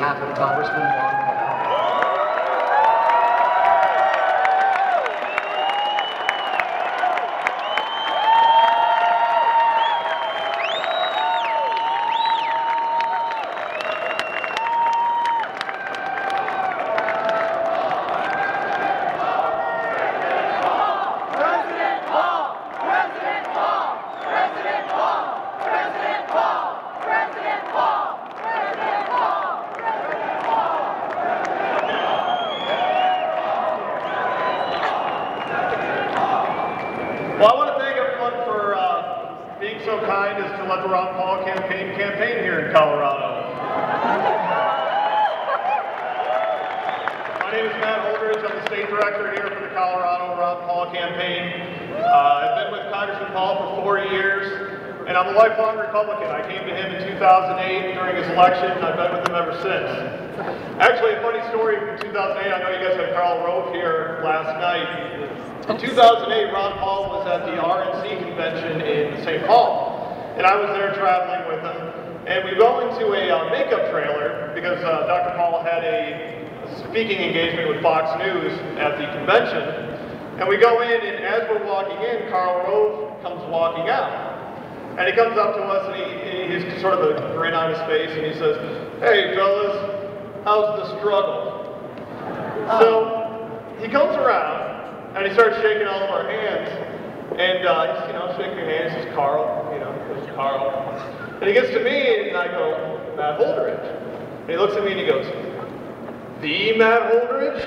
behalf of Congressman Ron Paul. Well, I want to thank everyone for being so kind as to let the Ron Paul campaign here in Colorado. My name is Matt Holdridge. I'm the state director here for the Colorado Ron Paul campaign. I've been with Congressman Paul for 4 years, and I'm a lifelong Republican. I came to him in 2008 during his election, and I've been with him ever since. Actually, a funny story from 2008. I know you guys had Karl Rove here last night. In 2008, Ron Paul was at the RNC convention in St. Paul, and I was there traveling with him. And we go into a makeup trailer because Dr. Paul had a speaking engagement with Fox News at the convention. And we go in, and as we're walking in, Karl Rove comes walking out. And he comes up to us, and he's sort of a grin on his face, and he says, "Hey, fellas, how's the struggle?" So he comes around, and he starts shaking all of our hands, and he's, shaking your hands, he says, "Carl," this is Carl. And he gets to me, and I go, "Matt Holdridge." And he looks at me and he goes, "The Matt Holdridge?"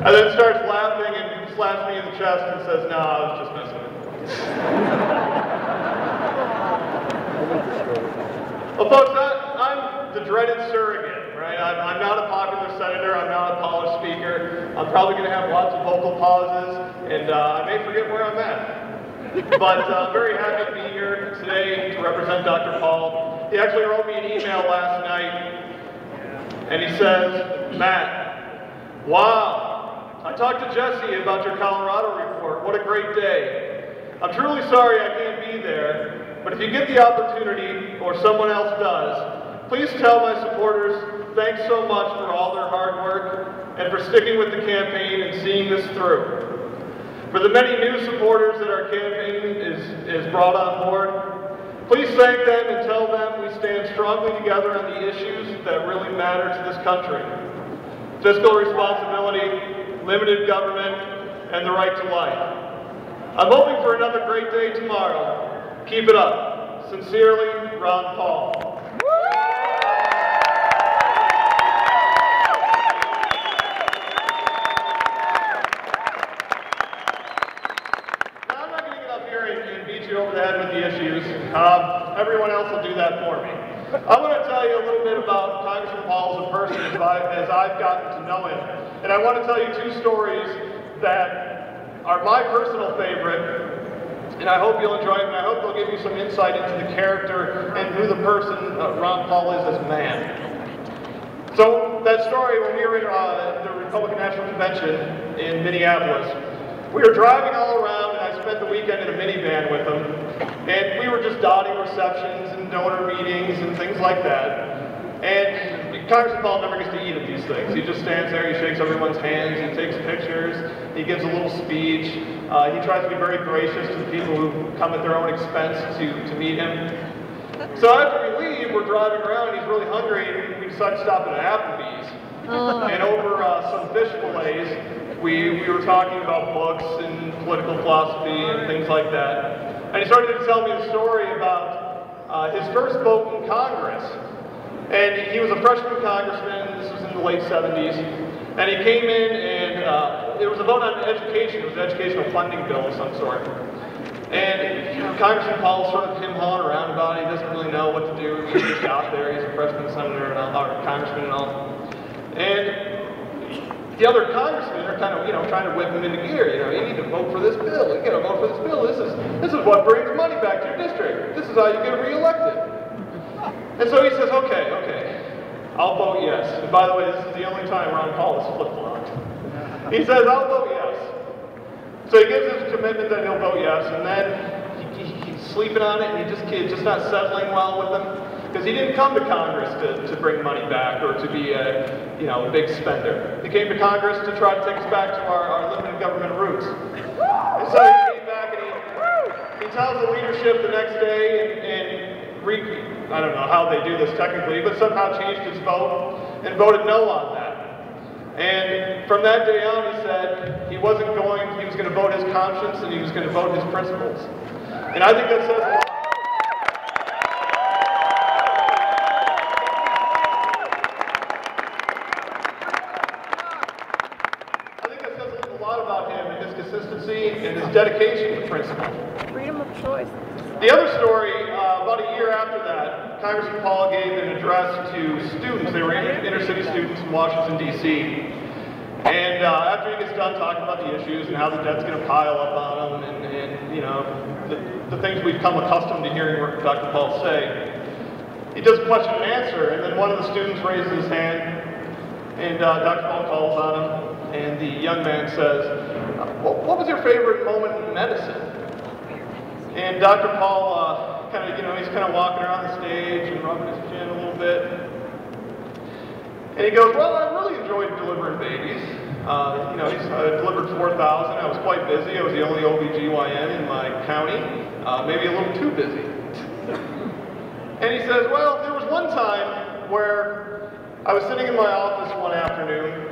And then starts laughing and slaps me in the chest and says, "No, I was just messing with you." Well, folks, I'm the dreaded surrogate, right? I'm not a popular senator. I'm not a polished speaker. I'm probably going to have lots of vocal pauses, and I may forget where I'm at. But I'm very happy to be here today to represent Dr. Paul. He actually wrote me an email last night, and he says, "Matt, wow, I talked to Jesse about your Colorado report. What a great day. I'm truly sorry I can't be there, but if you get the opportunity, or someone else does, please tell my supporters thanks so much for all their hard work and for sticking with the campaign and seeing this through. For the many new supporters that our campaign is brought on board, please thank them and tell them we stand strongly together on the issues that really matter to this country. Fiscal responsibility, limited government, and the right to life. I'm hoping for another great day tomorrow. Keep it up. Sincerely, Ron Paul." Over the head with the issues. Everyone else will do that for me. I want to tell you a little bit about Congressman Paul as a person as I've gotten to know him. And I want to tell you 2 stories that are my personal favorite, and I hope you'll enjoy them, and I hope they'll give you some insight into the character and who the person Ron Paul is as a man. So that story, when we were in the Republican National Convention in Minneapolis, we were driving all around, and I spent the weekend in a minivan with him, and we were just dotting receptions and donor meetings and things like that. And Congressman Paul never gets to eat at these things. He just stands there, he shakes everyone's hands, he takes pictures, he gives a little speech. He tries to be very gracious to the people who come at their own expense to meet him. So after we leave, we're driving around, he's really hungry, and we decide to stop at an Applebee's. And over some fish fillets, we were talking about books and political philosophy and things like that. And he started to tell me a story about his first vote in Congress. And he was a freshman congressman, this was in the late 70s. And he came in, and it was a vote on education. It was an educational funding bill of some sort. And Congressman Paul sort of him-hawing around about it. He doesn't really know what to do. He just got there. He's a freshman senator and all, or congressman and all. And the other congressmen are kind of, trying to whip him into gear. You need to vote for this bill. You got to vote for this bill. This is what brings money back to your district. This is how you get reelected. And so he says, okay, I'll vote yes. And by the way, this is the only time Ron Paul is flip-flopped. He says, I'll vote yes. So he gives his commitment that he'll vote yes, and then he's sleeping on it, and it's just not settling well with him. Because because he didn't come to Congress to bring money back or to be a big spender. He came to Congress to try to take us back to our limited government roots. And so he came back and he tells the leadership the next day I don't know how they do this technically, but somehow changed his vote and voted no on that. And from that day on, he said he was going to vote his conscience and he was going to vote his principles. And I think that says a lot. I think that says a lot about him and his consistency and his dedication to principle. Freedom of choice. The other story, about a year after that, Congressman Paul gave an address to students. They were inner city students in Washington, D.C. And after he gets done talking about the issues and how the debt's going to pile up on them and the things we've come accustomed to hearing Dr. Paul say, he does question and answer. And then one of the students raises his hand and Dr. Paul calls on him. And the young man says, what was your favorite moment in medicine? And Dr. Paul, he's kind of walking around the stage and rubbing his chin a little bit. And he goes, well, I really enjoyed delivering babies. I delivered 4,000. I was quite busy. I was the only OBGYN in my county, maybe a little too busy. And he says, well, there was one time where I was sitting in my office one afternoon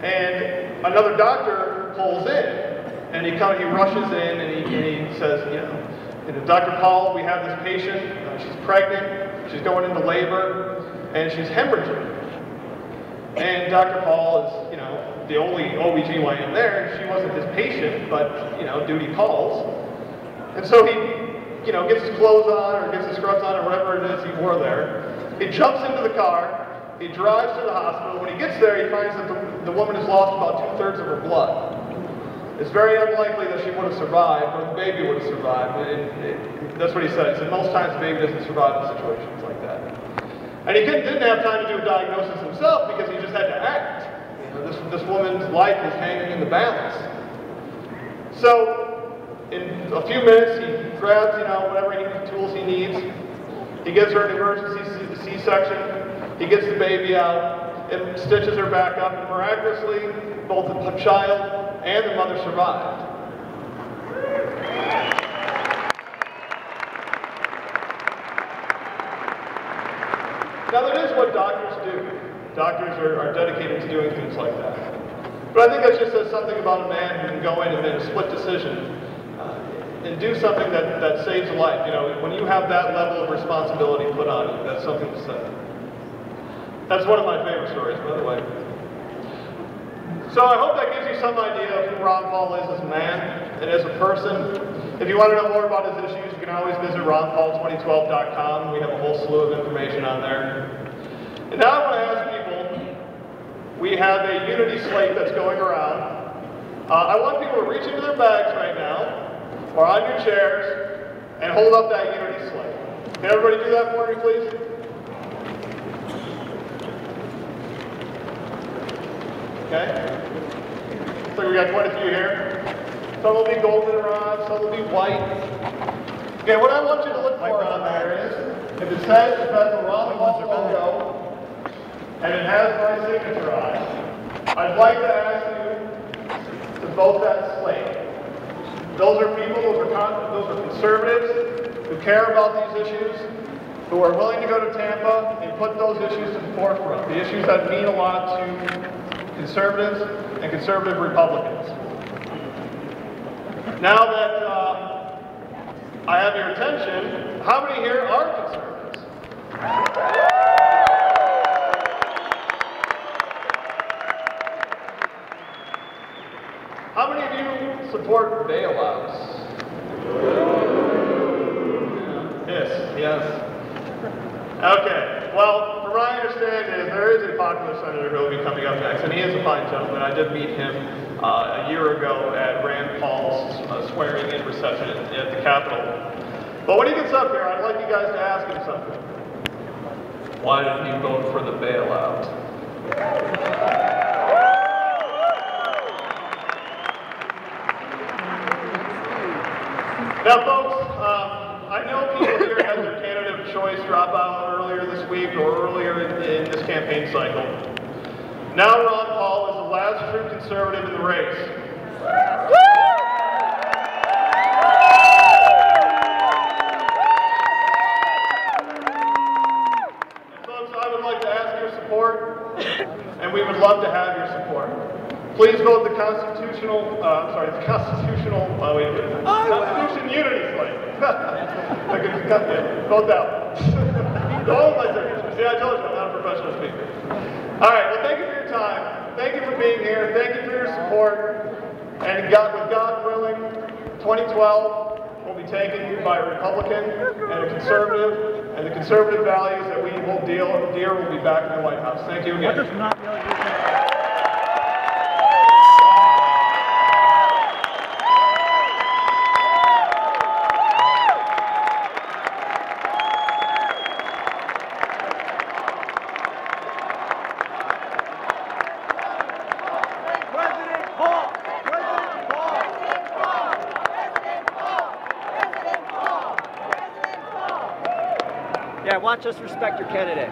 and another doctor pulls in. And he rushes in and he says, Dr. Paul, we have this patient, she's pregnant, she's going into labor, and she's hemorrhaging. And Dr. Paul is, the only OBGYN there. She wasn't his patient, but, duty calls. And so he, gets his clothes on or gets his scrubs on or whatever it is he wore there. He jumps into the car, he drives to the hospital. When he gets there, he finds that the woman has lost about 2/3 of her blood. It's very unlikely that she would have survived or the baby would have survived. That's what he said. He said most times the baby doesn't survive in situations like that. And he didn't have time to do a diagnosis himself because he just had to act. This woman's life is hanging in the balance. So in a few minutes he grabs whatever tools he needs. He gives her an emergency C-section. He gets the baby out and stitches her back up, and miraculously both the child and the mother survived. Now that is what doctors do. Doctors are dedicated to doing things like that. But I think that just says something about a man who can go in and make a split decision and do something that saves a life. When you have that level of responsibility put on you, that's something to say. That's one of my favorite stories, by the way. So I hope that gives you some idea of who Ron Paul is as a man and as a person. If you want to know more about his issues, you can always visit ronpaul2012.com. We have a whole slew of information on there. And now I want to ask people, we have a unity slate that's going around. I want people to reach into their bags right now, or on your chairs, and hold up that unity slate. Can everybody do that for me, please? Okay? Looks like we got quite a few here. Some will be goldenrod, some will be white. Okay, what I want you to look for on there is, if it says the Ron Paul logo, and it has my signature on it, I'd like to ask you to vote that slate. Those are people, those are conservatives who care about these issues, who are willing to go to Tampa and put those issues to the forefront, the issues that mean a lot to conservatives and conservative Republicans. Now that I have your attention, how many here are conservatives? How many of you support bailouts? Yes. Okay, well, from what I understand is there is a popular senator who will be coming up next, and he is a fine gentleman. I did meet him a year ago at Rand Paul's swearing-in reception at the Capitol. But when he gets up here, I'd like you guys to ask him something. Why didn't he vote for the bailout? Now, folks, I know people here had their candidate of choice drop out earlier campaign cycle. Now Ron Paul is the last true conservative in the race. And folks, I would like to ask your support, and we would love to have your support. Please vote the Constitution Unity Slate. Vote that one. Don't my signature. See, I told you I'm not a professional speaker. All right, well, thank you for your time. Thank you for being here. Thank you for your support. And with God willing, 2012 will be taken by a Republican and a conservative, and the conservative values that we will dear will be back in the White House. Thank you again. Yeah, watch us respect your candidate.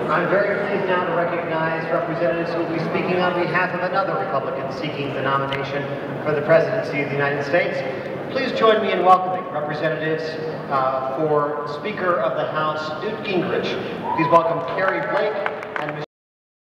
I'm very pleased now to recognize representatives who will be speaking on behalf of another Republican seeking the nomination for the presidency of the United States. Please join me in welcoming representatives for Speaker of the House, Newt Gingrich. Please welcome Carrie Blake,